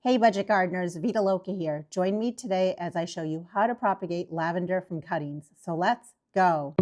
Hey budget gardeners, Vita Loca here. Join me today as I show you how to propagate lavender from cuttings. So let's go.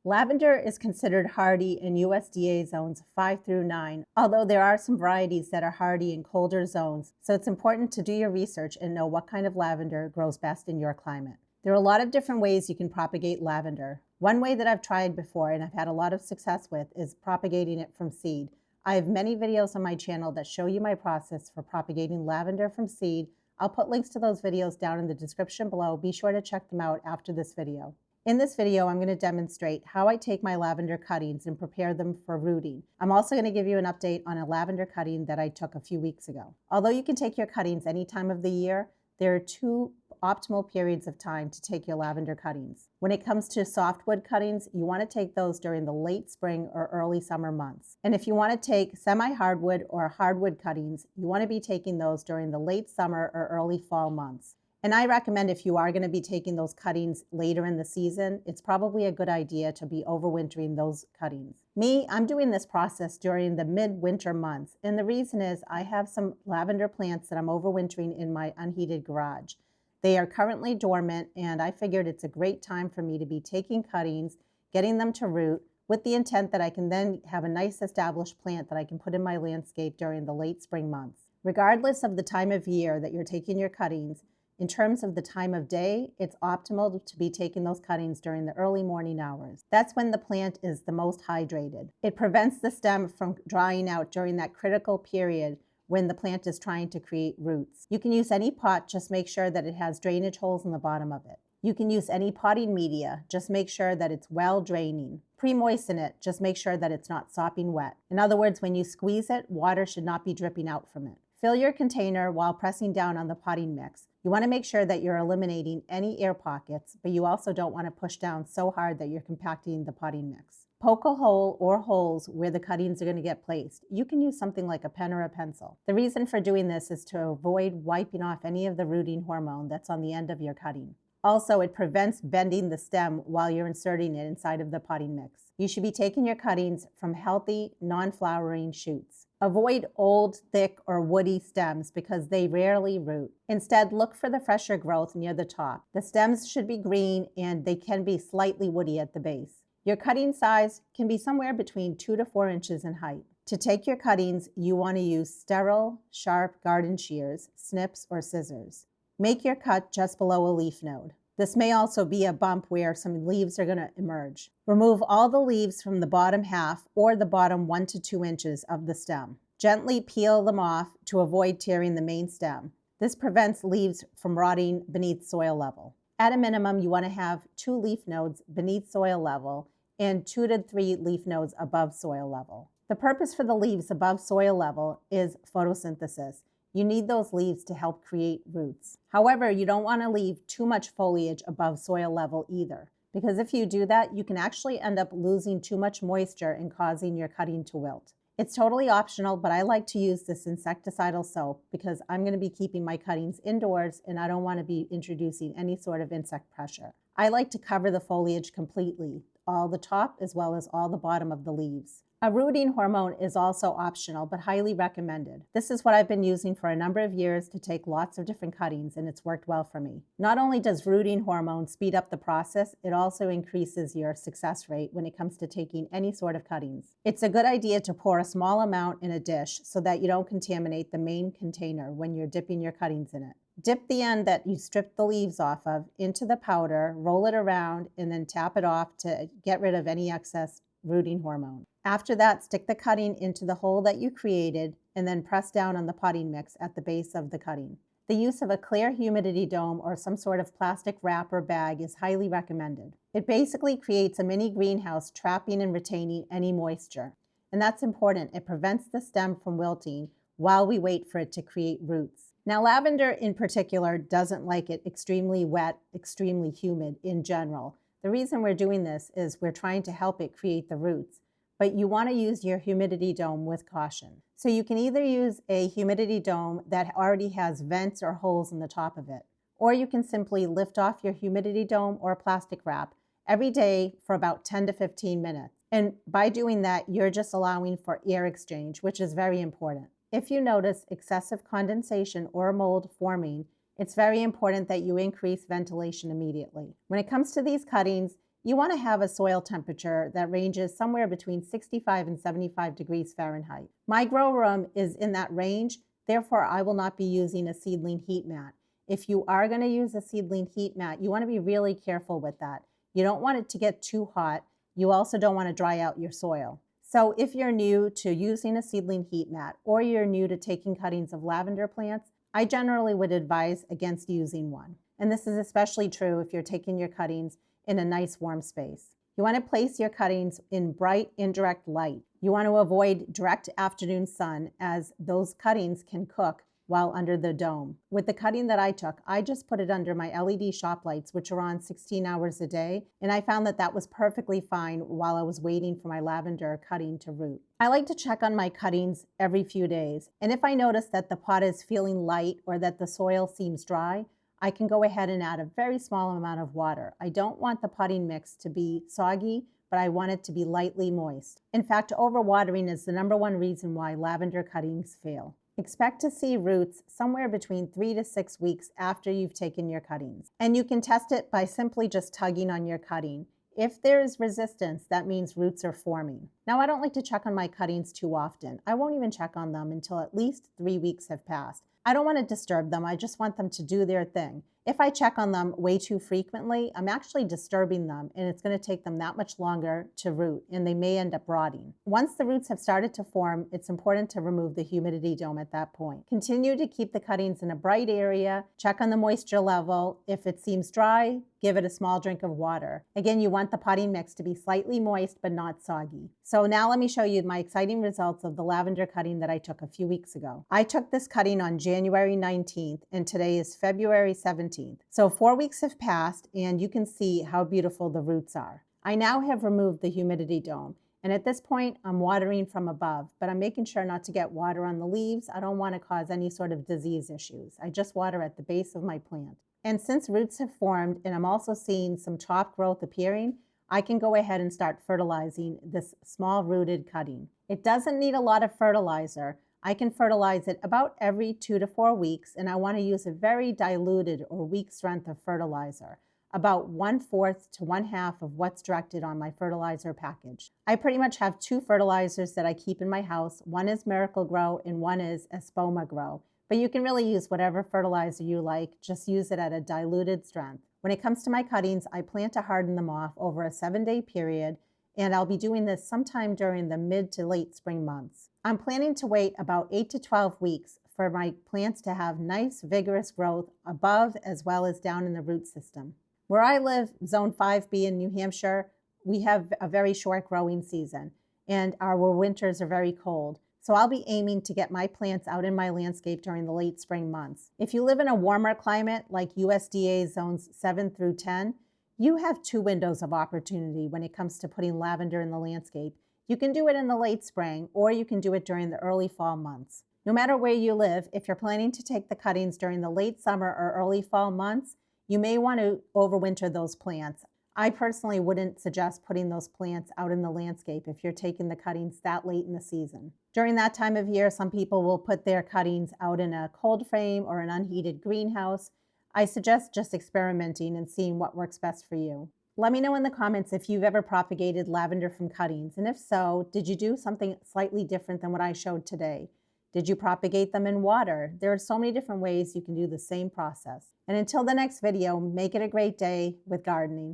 Lavender is considered hardy in USDA zones 5 through 9, although there are some varieties that are hardy in colder zones, so it's important to do your research and know what kind of lavender grows best in your climate. There are a lot of different ways you can propagate lavender. One way that I've tried before and I've had a lot of success with is propagating it from seed. I have many videos on my channel that show you my process for propagating lavender from seed. I'll put links to those videos down in the description below. Be sure to check them out after this video. In this video, I'm going to demonstrate how I take my lavender cuttings and prepare them for rooting. I'm also going to give you an update on a lavender cutting that I took a few weeks ago. Although you can take your cuttings any time of the year, there are two optimal periods of time to take your lavender cuttings. When it comes to softwood cuttings, you want to take those during the late spring or early summer months. And if you want to take semi-hardwood or hardwood cuttings, you want to be taking those during the late summer or early fall months. And I recommend if you are going to be taking those cuttings later in the season, it's probably a good idea to be overwintering those cuttings. Me, I'm doing this process during the mid-winter months. And the reason is I have some lavender plants that I'm overwintering in my unheated garage. They are currently dormant, and I figured it's a great time for me to be taking cuttings, getting them to root, with the intent that I can then have a nice established plant that I can put in my landscape during the late spring months. Regardless of the time of year that you're taking your cuttings, in terms of the time of day, it's optimal to be taking those cuttings during the early morning hours. That's when the plant is the most hydrated. It prevents the stem from drying out during that critical period when the plant is trying to create roots. You can use any pot, just make sure that it has drainage holes in the bottom of it. You can use any potting media, just make sure that it's well draining. Pre-moisten it, just make sure that it's not sopping wet. In other words, when you squeeze it, water should not be dripping out from it. Fill your container while pressing down on the potting mix. You want to make sure that you're eliminating any air pockets, but you also don't want to push down so hard that you're compacting the potting mix. Poke a hole or holes where the cuttings are going to get placed. You can use something like a pen or a pencil. The reason for doing this is to avoid wiping off any of the rooting hormone that's on the end of your cutting. Also, it prevents bending the stem while you're inserting it inside of the potting mix. You should be taking your cuttings from healthy, non-flowering shoots. Avoid old, thick, or woody stems because they rarely root. Instead, look for the fresher growth near the top. The stems should be green and they can be slightly woody at the base. Your cutting size can be somewhere between 2 to 4 inches in height. To take your cuttings, you want to use sterile, sharp garden shears, snips, or scissors. Make your cut just below a leaf node. This may also be a bump where some leaves are going to emerge. Remove all the leaves from the bottom half or the bottom 1 to 2 inches of the stem. Gently peel them off to avoid tearing the main stem. This prevents leaves from rotting beneath soil level. At a minimum, you want to have 2 leaf nodes beneath soil level and 2 to 3 leaf nodes above soil level. The purpose for the leaves above soil level is photosynthesis. You need those leaves to help create roots. However, you don't want to leave too much foliage above soil level either, because if you do that, you can actually end up losing too much moisture and causing your cutting to wilt. It's totally optional, but I like to use this insecticidal soap because I'm going to be keeping my cuttings indoors and I don't want to be introducing any sort of insect pressure. I like to cover the foliage completely, all the top as well as all the bottom of the leaves. A rooting hormone is also optional, but highly recommended. This is what I've been using for a number of years to take lots of different cuttings, and it's worked well for me. Not only does rooting hormone speed up the process, it also increases your success rate when it comes to taking any sort of cuttings. It's a good idea to pour a small amount in a dish so that you don't contaminate the main container when you're dipping your cuttings in it. Dip the end that you stripped the leaves off of into the powder, roll it around, and then tap it off to get rid of any excess rooting hormone. After that, stick the cutting into the hole that you created and then press down on the potting mix at the base of the cutting. The use of a clear humidity dome or some sort of plastic wrap or bag is highly recommended. It basically creates a mini greenhouse trapping and retaining any moisture. And that's important. It prevents the stem from wilting while we wait for it to create roots. Now, lavender in particular doesn't like it extremely wet, extremely humid in general. The reason we're doing this is we're trying to help it create the roots. But you want to use your humidity dome with caution. So you can either use a humidity dome that already has vents or holes in the top of it, or you can simply lift off your humidity dome or plastic wrap every day for about 10 to 15 minutes. And by doing that, you're just allowing for air exchange, which is very important. If you notice excessive condensation or mold forming, it's very important that you increase ventilation immediately. When it comes to these cuttings, you want to have a soil temperature that ranges somewhere between 65 and 75 degrees Fahrenheit. My grow room is in that range, therefore I will not be using a seedling heat mat. If you are going to use a seedling heat mat, you want to be really careful with that. You don't want it to get too hot. You also don't want to dry out your soil. So if you're new to using a seedling heat mat or you're new to taking cuttings of lavender plants, I generally would advise against using one. And this is especially true if you're taking your cuttings in a nice warm space. You want to place your cuttings in bright indirect light. You want to avoid direct afternoon sun as those cuttings can cook while under the dome. With the cutting that I took, I just put it under my LED shop lights, which are on 16 hours a day, and I found that that was perfectly fine while I was waiting for my lavender cutting to root. I like to check on my cuttings every few days, and if I notice that the pot is feeling light or that the soil seems dry, I can go ahead and add a very small amount of water. I don't want the potting mix to be soggy, but I want it to be lightly moist. In fact, overwatering is the #1 reason why lavender cuttings fail. Expect to see roots somewhere between 3 to 6 weeks after you've taken your cuttings. And you can test it by simply just tugging on your cutting. If there is resistance, that means roots are forming. Now, I don't like to check on my cuttings too often. I won't even check on them until at least 3 weeks have passed. I don't want to disturb them. I just want them to do their thing. If I check on them way too frequently, I'm actually disturbing them, and it's going to take them that much longer to root, and they may end up rotting. Once the roots have started to form, it's important to remove the humidity dome at that point. Continue to keep the cuttings in a bright area. Check on the moisture level. If it seems dry, give it a small drink of water. Again, you want the potting mix to be slightly moist but not soggy. So now let me show you my exciting results of the lavender cutting that I took a few weeks ago. I took this cutting on January 19th, and today is February 17th. So 4 weeks have passed, and you can see how beautiful the roots are. I now have removed the humidity dome, and at this point I'm watering from above, but I'm making sure not to get water on the leaves. I don't want to cause any sort of disease issues. I just water at the base of my plant. And since roots have formed and I'm also seeing some top growth appearing, I can go ahead and start fertilizing this small rooted cutting. It doesn't need a lot of fertilizer. I can fertilize it about every 2 to 4 weeks, and I want to use a very diluted or weak strength of fertilizer, about 1/4 to 1/2 of what's directed on my fertilizer package. I pretty much have 2 fertilizers that I keep in my house. One is Miracle Grow and one is Espoma Grow. But you can really use whatever fertilizer you like, just use it at a diluted strength. When it comes to my cuttings, I plan to harden them off over a 7-day period, and I'll be doing this sometime during the mid to late spring months. I'm planning to wait about 8 to 12 weeks for my plants to have nice, vigorous growth above as well as down in the root system. Where I live, Zone 5B in New Hampshire, we have a very short growing season, and our winters are very cold. So I'll be aiming to get my plants out in my landscape during the late spring months. If you live in a warmer climate like USDA zones 7 through 10, you have 2 windows of opportunity when it comes to putting lavender in the landscape. You can do it in the late spring, or you can do it during the early fall months. No matter where you live, if you're planning to take the cuttings during the late summer or early fall months, you may want to overwinter those plants. I personally wouldn't suggest putting those plants out in the landscape if you're taking the cuttings that late in the season. During that time of year, some people will put their cuttings out in a cold frame or an unheated greenhouse. I suggest just experimenting and seeing what works best for you. Let me know in the comments if you've ever propagated lavender from cuttings, and if so, did you do something slightly different than what I showed today? Did you propagate them in water? There are so many different ways you can do the same process. And until the next video, make it a great day with gardening.